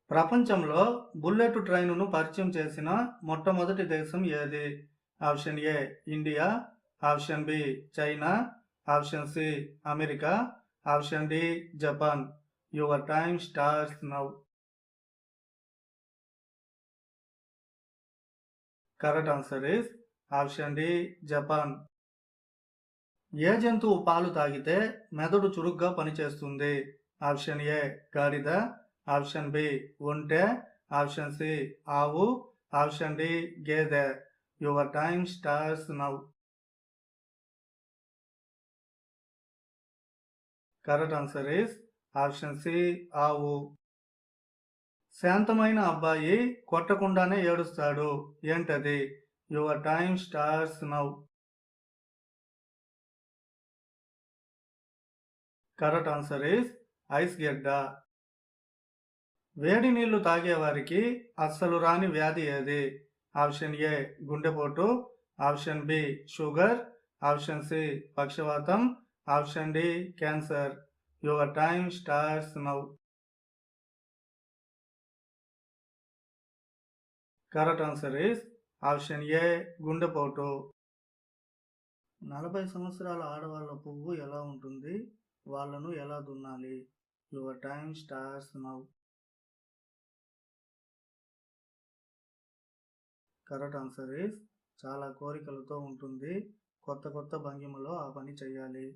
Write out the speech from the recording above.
ప్రపంచంలో బుల్లెట్ ట్రైనును పరిచయం చేసిన మొట్టమొదటి దేశం ఏది? Option a India, option b China, option c America, option d Japan. Your time starts now. Correct answer is option d Japan. ఏ జంతువు పాలు తాగితే మెదడు చురుగ్గా పనిచేస్తుంది? ఆప్షన్ ఏ గాడిద, ఆప్షన్ బి ఒంటె, ఆప్షన్ సి ఆవు, ఆప్షన్ డి గేదె. Your time starts now. Correct answer is option c ఆవు. శాంతమైన అబ్బాయి కొట్టకుండానే ఏడుస్తాడు, ఏంటది? Your time starts now. Correct answer is ice గెడ్డ. వేడి నీళ్లు తాగేవారికి అస్సలు రాని వ్యాధి ఏది? ఆప్షన్ ఏ గుండెపోటు, option b sugar, option c పక్షవాతం, option d cancer. Your time starts now. Correct answer is option a గుండెపోటు. 40 సంవత్సరాల ఆడవాళ్ళ పువ్వు ఎలా ఉంటుంది? వాళ్ళను ఎలా దున్నాలి? Your time starts now. Correct answer is చాలా కోరికలతో ఉంటుంది. కొత్త కొత్త భంగిమలో ఆ పని చేయాలి.